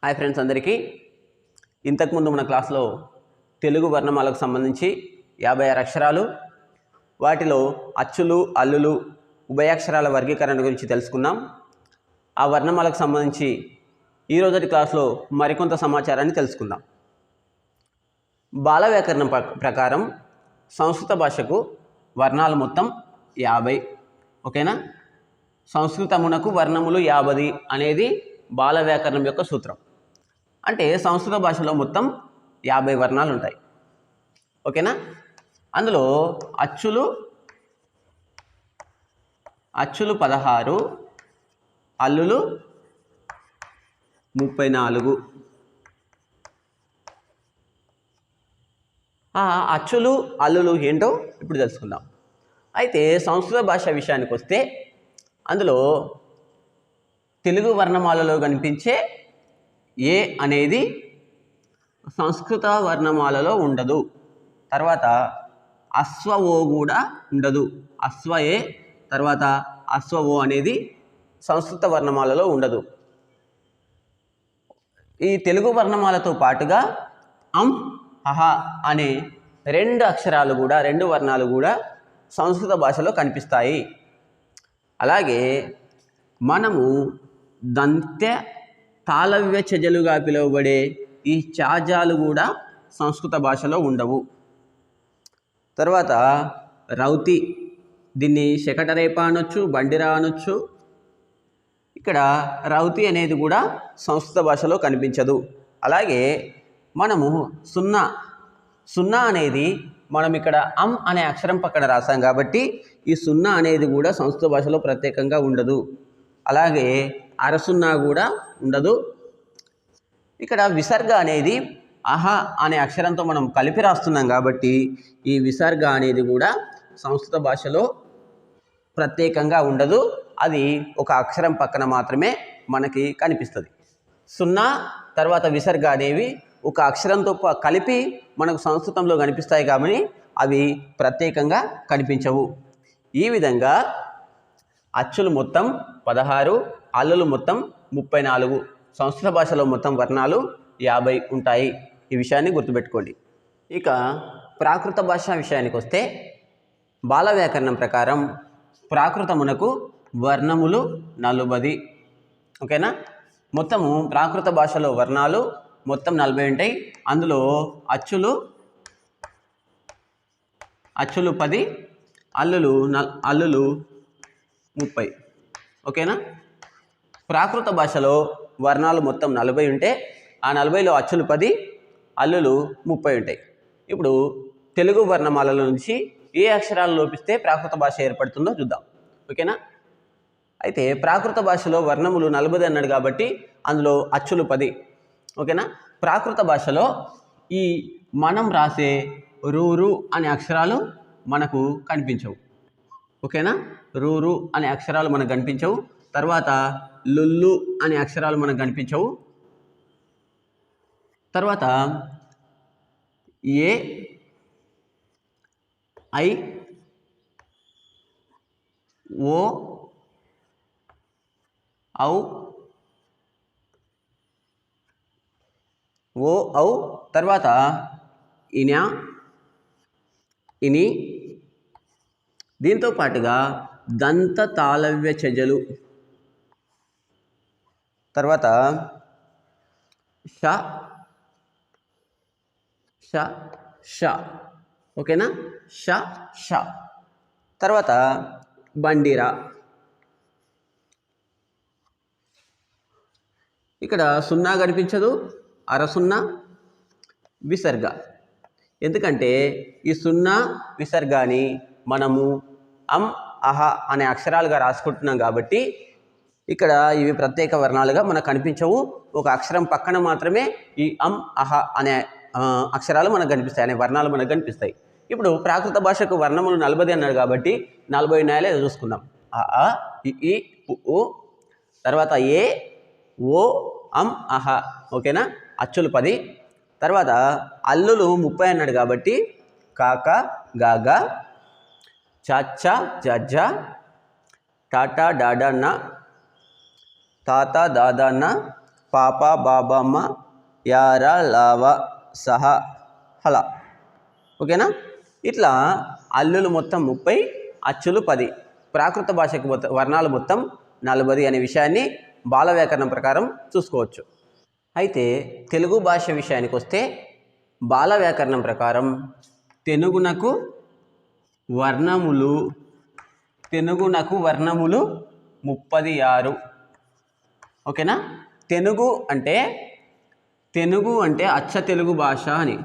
Hi friends అందరికీ. ఇంతకుముందు మన క్లాస్లో తెలుగు వర్ణమాలకు సంబంధించి 56 అక్షరాలు, వాటిలో అచ్చులు, అల్లులు, ఉభయాక్షరాల వర్గీకరణ గురించి తెలుసుకున్నాం. ఆ వర్ణమాలకు సంబంధించి ఈరోజు క్లాస్లో మరికొంత సమాచారాన్ని తెలుసుకుందాం. బాల వ్యాకరణం ప్రకారం సంస్కృత భాషకు వర్ణాలు మొత్తం 50. ఓకేనా? సంస్కృతమునకు వర్ణములు 50 అనేది బాల వ్యాకరణం యొక్క సూత్రం. అంటే సంస్కృత భాషలో మొత్తం 50 వర్ణాలు ఉంటాయి. ఓకేనా? అందులో అచ్చులు 16, అల్లులు 34. ఆ అచ్చులు, అల్లులు ఏంటో ఇప్పుడు తెలుసుకుందాం. అయితే సంస్కృత భాష విషయానికి వస్తే అందులో తెలుగు వర్ణమాలలో కనిపించే ఏ అనేది సంస్కృత వర్ణమాలలో ఉండదు. తర్వాత అశ్వ ఓ కూడా ఉండదు. అశ్వ ఏ తర్వాత అశ్వ ఓ అనేది సంస్కృత వర్ణమాలలో ఉండదు. ఈ తెలుగు వర్ణమాలతో పాటుగా అం, అహ అనే రెండు వర్ణాలు కూడా సంస్కృత భాషలో కనిపిస్తాయి. అలాగే మనము దంత్య తాళవ్య చెజలుగా పిలువబడే ఈ చాజాలు కూడా సంస్కృత భాషలో ఉండవు. తర్వాత రౌతి, దీన్ని శకటరేప అనొచ్చు, బండిరా అనొచ్చు. ఇక్కడ రౌతి అనేది కూడా సంస్కృత భాషలో కనిపించదు. అలాగే మనము సున్నా అనేది మనం ఇక్కడ అం అనే అక్షరం పక్కన రాసాం కాబట్టి ఈ సున్నా అనేది కూడా సంస్కృత భాషలో ప్రత్యేకంగా ఉండదు. అలాగే అరసున్నా కూడా ఉండదు. ఇక్కడ విసర్గ అనేది అహ అనే అక్షరంతో మనం కలిపి రాస్తున్నాం కాబట్టి ఈ విసర్గ అనేది కూడా సంస్కృత భాషలో ప్రత్యేకంగా ఉండదు. అది ఒక అక్షరం పక్కన మాత్రమే మనకి కనిపిస్తుంది. సున్నా తర్వాత విసర్గ అనేవి ఒక అక్షరంతో కలిపి మనకు సంస్కృతంలో కనిపిస్తాయి కాబట్టి అవి ప్రత్యేకంగా కనిపించవు. ఈ విధంగా అచ్చులు మొత్తం 16, అల్లులు మొత్తం 34, సంస్కృత భాషలో మొత్తం వర్ణాలు 50 ఉంటాయి. ఈ విషయాన్ని గుర్తుపెట్టుకోండి. ఇక ప్రాకృత భాష విషయానికి వస్తే బాల వ్యాకరణం ప్రకారం ప్రాకృతమునకు వర్ణములు 40. ఓకేనా? మొత్తము ప్రాకృత భాషలో వర్ణాలు మొత్తం 40 ఉంటాయి. అందులో అచ్చులు 10, అల్లులు 30. ఓకేనా? ప్రాకృత భాషలో వర్ణాలు మొత్తం 40 ఉంటే ఆ 40లో అచ్చులు 10, అల్లులు 30 ఉంటాయి. ఇప్పుడు తెలుగు వర్ణమాలల నుంచి ఏ అక్షరాలు లోపిస్తే ప్రాకృత భాష ఏర్పడుతుందో చూద్దాం. ఓకేనా? అయితే ప్రాకృత భాషలో వర్ణములు 40 అన్నాడు కాబట్టి అందులో అచ్చులు 10. ఓకేనా? ప్రాకృత భాషలో ఈ మనం రాసే రూరు అనే అక్షరాలు మనకు కనిపించవు. ఓకేనా? రూరు అనే అక్షరాలు మనకు కనిపించవు. తర్వాత లుల్లు అనే అక్షరాలు మనకు కనిపించవు. తర్వాత ఏ, ఐ, ఓ, ఔ, తర్వాత ఇనా, ఇని, దీంతో పాటుగా దంత తాళవ్య చెజలు, తర్వాత ష. ఓకేనా? ష. తర్వాత బండిరా. ఇక్కడ సున్నా కనిపించదు, అరసున్నా, విసర్గ. ఎందుకంటే ఈ సున్నా విసర్గాని మనము అం, అహ అనే అక్షరాలుగా రాసుకుంటున్నాం కాబట్టి ఇక్కడ ఇవి ప్రత్యేక వర్ణాలుగా మనకు కనిపించవు. ఒక అక్షరం పక్కన మాత్రమే ఈ అం, అహ అనే అక్షరాలు మనకు కనిపిస్తాయి, అనే వర్ణాలు మనకు కనిపిస్తాయి. ఇప్పుడు ప్రాకృత భాషకు వర్ణములు 40 అన్నాడు కాబట్టి 40 ఉన్నాయో చూసుకుందాం. అ, ఇ, ఉ, తర్వాత ఏ, ఓ, అం, అహ. ఓకేనా? అచ్చులు 10. తర్వాత అల్లులు 30 అన్నాడు కాబట్టి కాక, గాగ, చాచ, జజ, టాటా, డాడా, నా, తాత, దాదా, నా, పాప బాబమ్మ యార లావ సహ హల. ఓకేనా? ఇట్లా అల్లులు మొత్తం 30, అచ్చులు 10, ప్రాకృత భాషకు వర్ణాలు మొత్తం 40 అనే విషయాన్ని బాల వ్యాకరణం ప్రకారం చూసుకోవచ్చు. అయితే తెలుగు భాష విషయానికి వస్తే బాల వ్యాకరణం ప్రకారం తెనుగునకు వర్ణములు 36. ఓకేనా? తెనుగు అంటే అచ్చ తెలుగు భాష అని.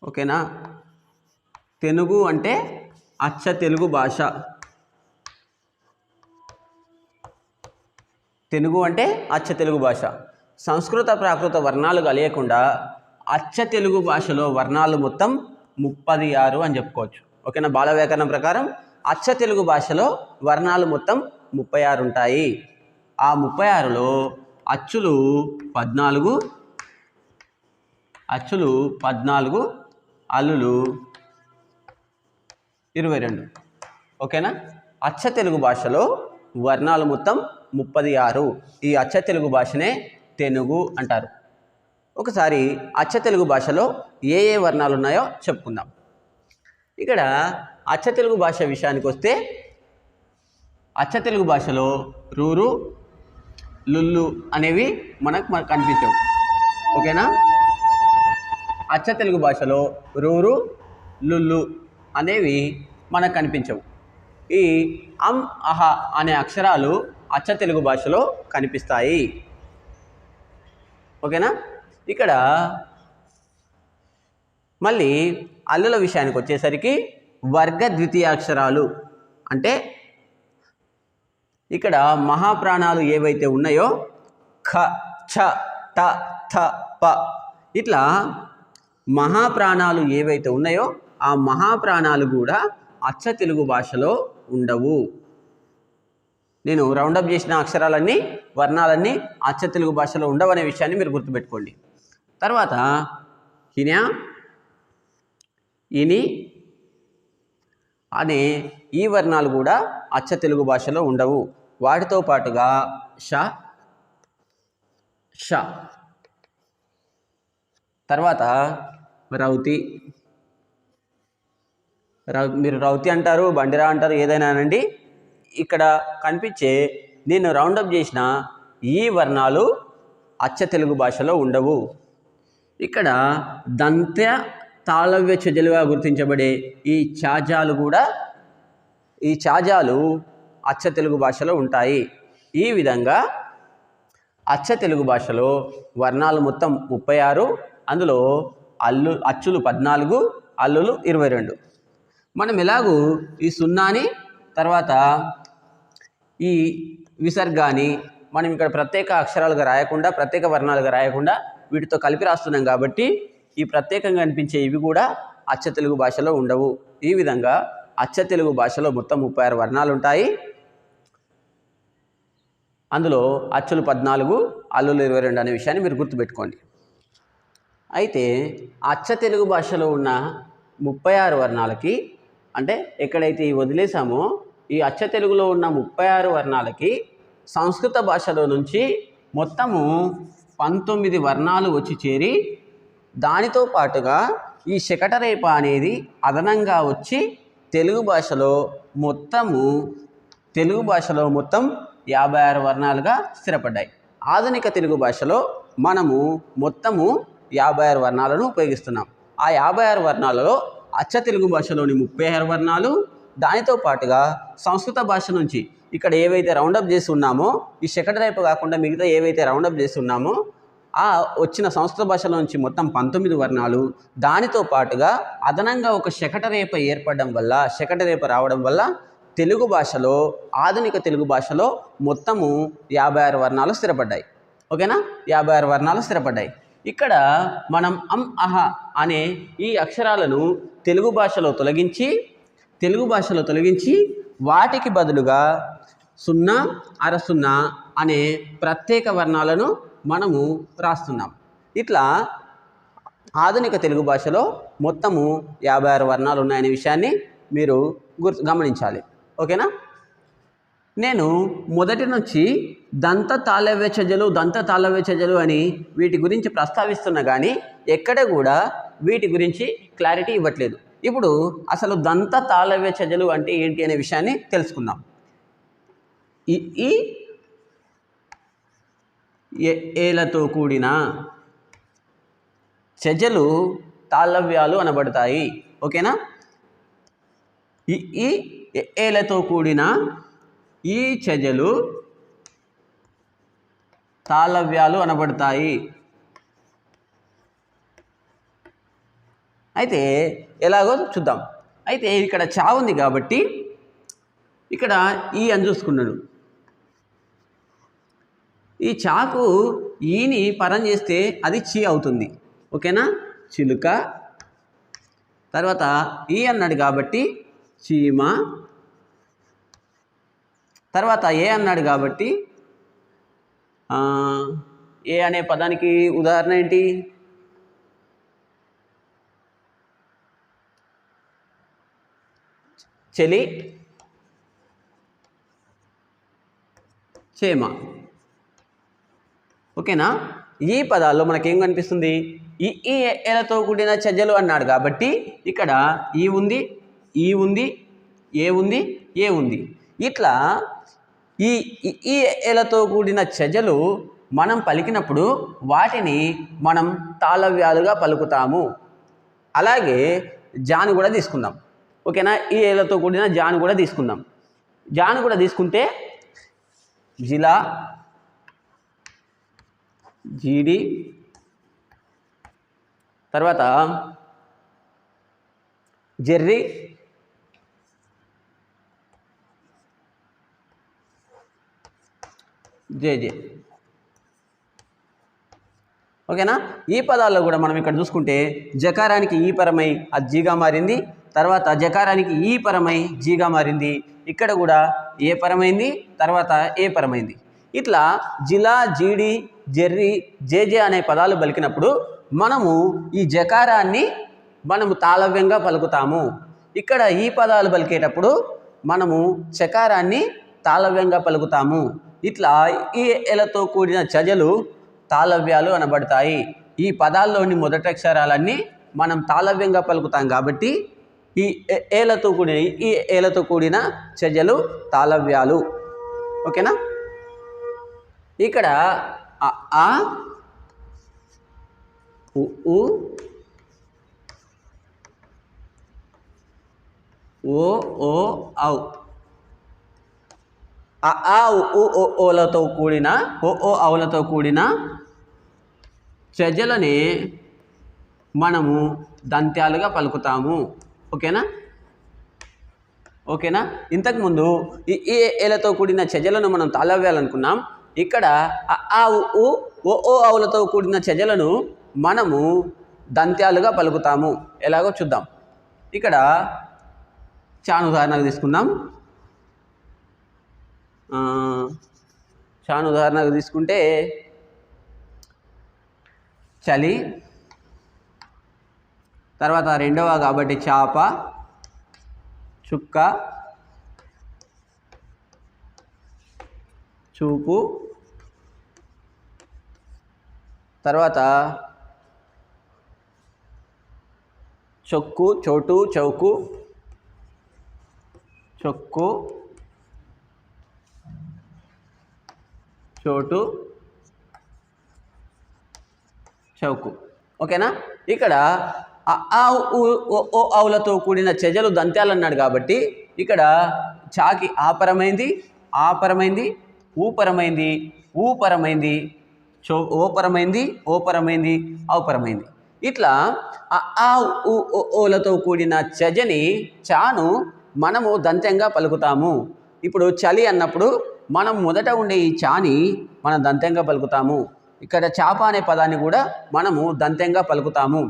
ఓకేనా? తెనుగు అంటే అచ్చ తెలుగు భాష. తెలుగు అంటే అచ్చ తెలుగు భాష. సంస్కృత ప్రాకృత వర్ణాలు కలియకుండా అచ్చ తెలుగు భాషలో వర్ణాలు మొత్తం 36 అని చెప్పుకోవచ్చు. ఓకేనా? బాల వ్యాకరణం ప్రకారం అచ్చ తెలుగు భాషలో వర్ణాలు మొత్తం 36 ఉంటాయి. ఆ 36లో అచ్చులు 14, అల్లులు 22. ఓకేనా? అచ్చ తెలుగు భాషలో వర్ణాలు మొత్తం 36. ఈ అచ్చ తెలుగు భాషనే తెనుగు అంటారు. ఒకసారి అచ్చ తెలుగు భాషలో ఏ వర్ణాలు ఉన్నాయో చెప్పుకుందాం. ఇక్కడ అచ్చ తెలుగు భాష విషయానికి వస్తే అచ్చ తెలుగు భాషలో రూరు, లుల్లు అనేవి మనకు కనిపించవు. ఓకేనా? అచ్చ తెలుగు భాషలో రూరు, లుల్లు అనేవి మనకు కనిపించవు. ఈ అం, అహ అనే అక్షరాలు అచ్చ తెలుగు భాషలో కనిపిస్తాయి. ఓకేనా? ఇక్కడ మళ్ళీ అల్లుల విషయానికి వచ్చేసరికి వర్గ ద్వితీయాక్షరాలు అంటే ఇక్కడ మహాప్రాణాలు ఏవైతే ఉన్నాయో ఖ, ఛ, ట, థ, ప ఇట్లా మహాప్రాణాలు ఏవైతే ఉన్నాయో ఆ మహాప్రాణాలు కూడా అచ్చ తెలుగు భాషలో ఉండవు. నేను రౌండప్ చేసిన అక్షరాలన్నీ వర్ణాలన్నీ అచ్చ తెలుగు భాషలో ఉండవనే విషయాన్ని మీరు గుర్తుపెట్టుకోండి. తర్వాత హిన, ఇని అనే ఈ వర్ణాలు కూడా అచ్చ తెలుగు భాషలో ఉండవు. వాటితో పాటుగా ష, ష, తర్వాత రౌతి, మీరు రౌతి అంటారు, బండిరా అంటారు, ఏదైనా అనండి. ఇక్కడ కనిపించే నేను రౌండప్ చేసిన ఈ వర్ణాలు అచ్చ తెలుగు భాషలో ఉండవు. ఇక్కడ దంత్య తాళవ్య చెజలుగా గుర్తించబడే ఈ చాజాలు అచ్చ తెలుగు భాషలో ఉంటాయి. ఈ విధంగా అచ్చ తెలుగు భాషలో వర్ణాలు మొత్తం 36, అందులో అచ్చులు 14, అల్లులు 22. మనం ఎలాగూ ఈ సున్నాని తర్వాత ఈ విసర్గాని మనం ఇక్కడ ప్రత్యేక అక్షరాలుగా రాయకుండా, ప్రత్యేక వర్ణాలుగా రాయకుండా వీటితో కలిపి రాస్తున్నాం కాబట్టి ఈ ప్రత్యేకంగా అనిపించే ఇవి కూడా అచ్చ తెలుగు భాషలో ఉండవు. ఈ విధంగా అచ్చ తెలుగు భాషలో మొత్తం 36 వర్ణాలు ఉంటాయి. అందులో అచ్చులు 14, అల్లులు 22 అనే విషయాన్ని మీరు గుర్తుపెట్టుకోండి. అయితే అచ్చ తెలుగు భాషలో ఉన్న 36 వర్ణాలకి అంటే ఎక్కడైతే వదిలేసామో ఈ అచ్చ తెలుగులో ఉన్న 36 వర్ణాలకి సంస్కృత భాషలో నుంచి మొత్తము 19 వర్ణాలు వచ్చి చేరి దానితో పాటుగా ఈ శకటరేప అనేది అదనంగా వచ్చి తెలుగు భాషలో మొత్తం 56 వర్ణాలుగా స్థిరపడ్డాయి. ఆధునిక తెలుగు భాషలో మనము మొత్తము 56 వర్ణాలను ఉపయోగిస్తున్నాం. ఆ 56 వర్ణాలలో అచ్చ తెలుగు భాషలోని 36 వర్ణాలు, దానితో పాటుగా సంస్కృత భాష నుంచి ఇక్కడ ఏవైతే రౌండప్ చేసి ఉన్నామో ఈ శకటరేప కాకుండా మిగతా ఏవైతే రౌండప్ చేసి ఉన్నామో ఆ వచ్చిన సంస్కృత భాషలో నుంచి మొత్తం 19 వర్ణాలు, దానితో పాటుగా అదనంగా ఒక శకటరేప ఏర్పడడం వల్ల, శకటరేప రావడం వల్ల తెలుగు భాషలో, ఆధునిక తెలుగు భాషలో మొత్తము 56 వర్ణాలు స్థిరపడ్డాయి. ఓకేనా? 56 వర్ణాలు స్థిరపడ్డాయి. ఇక్కడ మనం అం, అహ అనే ఈ అక్షరాలను తెలుగు భాషలో తొలగించి వాటికి బదులుగా 0, అర 0 అనే ప్రత్యేక వర్ణాలను మనము రాస్తున్నాం. ఇట్లా ఆధునిక తెలుగు భాషలో మొత్తము 56 వర్ణాలు ఉన్నాయనే విషయాన్ని మీరు గమనించాలి. ఓకేనా? నేను మొదటి నుంచి దంత తాళవ్య చజలు అని వీటి గురించి ప్రస్తావిస్తున్నా కానీ ఎక్కడ కూడా వీటి గురించి క్లారిటీ ఇవ్వట్లేదు. ఇప్పుడు అసలు దంత తాళవ్య చజలు అంటే ఏంటి అనే విషయాన్ని తెలుసుకుందాం. ఈ ఏలతో కూడిన చజలు తాళవ్యాలు అనబడతాయి. ఓకేనా? ఈ ఏలతో కూడిన ఈ చజలు తాళవ్యాలు అనబడతాయి. అయితే ఎలాగో చూద్దాం. అయితే ఇక్కడ చా ఉంది కాబట్టి ఇక్కడ ఈ అని చూసుకున్నాడు. ఈ చాకు ఈని పరం చేస్తే అది చీ అవుతుంది. ఓకేనా? చిలుక. తర్వాత ఈ అన్నాడు కాబట్టి చీమ. తర్వాత ఏ అన్నాడు కాబట్టి ఏ అనే పదానికి ఉదాహరణ ఏంటి? చలి, చేమ. ఓకేనా? ఈ పదాల్లో మనకేం కనిపిస్తుంది? ఈ ఏలతో కూడిన చజలు అన్నాడు కాబట్టి ఇక్కడ ఈ ఉంది, ఈ ఉంది, ఏ ఉంది, ఏ ఉంది. ఇట్లా ఈ ఏలతో కూడిన చజలు మనం పలికినప్పుడు వాటిని మనం తాళవ్యాలుగా పలుకుతాము. అలాగే జాను కూడా తీసుకుందాం. ఓకేనా? ఈ ఏలతో కూడిన జాను కూడా తీసుకుందాం. జాను కూడా తీసుకుంటే జిలా, జీడి, తర్వాత జెర్రీ, జేజే. ఓకేనా? ఈ పదాల్లో కూడా మనం ఇక్కడ చూసుకుంటే జకారానికి ఈ పరమై అది జీగా మారింది. తర్వాత జకారానికి ఈ పరమై జీగా మారింది. ఇక్కడ కూడా ఏ పరమైంది, తర్వాత ఏ పరమైంది. ఇట్లా జిలా, జీడి, జెర్రీ, జేజే అనే పదాలు పలికినప్పుడు మనము ఈ జకారాన్ని మనము తాళవ్యంగా పలుకుతాము. ఇక్కడ ఈ పదాలు పలికేటప్పుడు మనము చకారాన్ని తాళవ్యంగా పలుకుతాము. ఇట్లా ఈ ఏలతో కూడిన చజలు తాళవ్యాలు అనబడతాయి. ఈ పదాల్లోని మొదటి అక్షరాలన్నీ మనం తాళవ్యంగా పలుకుతాం కాబట్టి ఈ ఏలతో కూడిన చజలు తాళవ్యాలు. ఓకేనా? ఇక్కడ ఆ, ఉ, ఓ, ఔ. ఆ ఓలతో కూడిన ఔలతో కూడిన చజలని మనము దంత్యాలుగా పలుకుతాము. ఓకేనా? ఓకేనా? ఇంతకుముందు ఈ ఏలతో కూడిన చజలను మనం తాళవ్యాలనుకున్నాం. ఇక్కడ ఆ ఓ ఔలతో కూడిన చజలను మనము దంత్యాలుగా పలుకుతాము. ఎలాగో చూద్దాం. ఇక్కడ చాను ఉదాహరణకు తీసుకుందాం. చాను ఉదాహరణకు తీసుకుంటే చలి, తర్వాత రెండవ కాబట్టి చాప, చుక్క, చూపు, తర్వాత చొక్కు, చోటు, చౌకు, చొక్కు, చోటు, చౌకు. ఓకేనా? ఇక్కడ ఆ ఓ ఔలతో కూడిన చజలు దంత్యాలు అన్నాడు కాబట్టి ఇక్కడ చాకి ఆపరమైంది, ఆపరమైంది, ఊపరమైంది, ఊపరమైంది, ఓపరమైంది, ఓపరమైంది, ఔపరమైంది. ఇట్లా ఆ ఓలతో కూడిన చజని చాను మనము దంత్యంగా పలుకుతాము. ఇప్పుడు చలి అన్నప్పుడు మనం మొదట ఉండే ఈ చాని మనం దంత్యంగా పలుకుతాము. ఇక్కడ చాప అనే పదాన్ని కూడా మనము దంత్యంగా పలుకుతాము.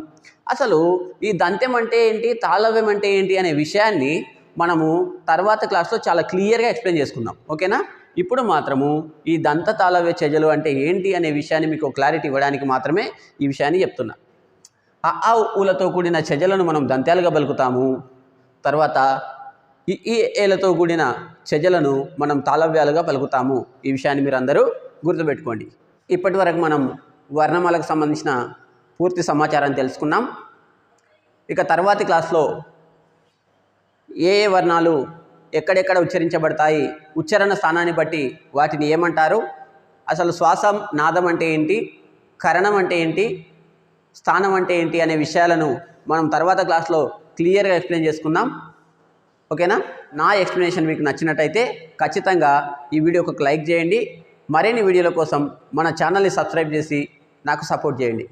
అసలు ఈ దంత్యం అంటే ఏంటి, తాళవ్యం అంటే ఏంటి అనే విషయాన్ని మనము తర్వాత క్లాస్లో చాలా క్లియర్గా ఎక్స్ప్లెయిన్ చేసుకుందాం. ఓకేనా? ఇప్పుడు మాత్రము ఈ దంత తాళవ్య చజలు అంటే ఏంటి అనే విషయాన్ని మీకు క్లారిటీ ఇవ్వడానికి మాత్రమే ఈ విషయాన్ని చెప్తున్నా. ఆ ఊలతో కూడిన చజలను మనం దంత్యాలుగా పలుకుతాము. తర్వాత ఈ ఏలతో కూడిన చెజలను మనం తాళవ్యాలుగా పలుకుతాము. ఈ విషయాన్ని మీరు అందరూ గుర్తుపెట్టుకోండి. ఇప్పటి వరకు మనం వర్ణమాలకు సంబంధించిన పూర్తి సమాచారాన్ని తెలుసుకున్నాం. ఇక తర్వాతి క్లాస్లో ఏ వర్ణాలు ఎక్కడెక్కడ ఉచ్చరించబడతాయి, ఉచ్చారణ స్థానాన్ని బట్టి వాటిని ఏమంటారు, అసలు శ్వాసం నాదం అంటే ఏంటి, కరణం అంటే ఏంటి, స్థానం అంటే ఏంటి అనే విషయాలను మనం తర్వాత క్లాస్లో క్లియర్గా ఎక్స్ప్లెయిన్ చేసుకుందాం. ఓకేనా? నా ఎక్స్ప్లెనేషన్ మీకు నచ్చినట్టయితే ఖచ్చితంగా ఈ వీడియోకి ఒక లైక్ చేయండి. మరిన్ని వీడియోల కోసం మన ఛానల్ని సబ్స్క్రైబ్ చేసి నాకు సపోర్ట్ చేయండి.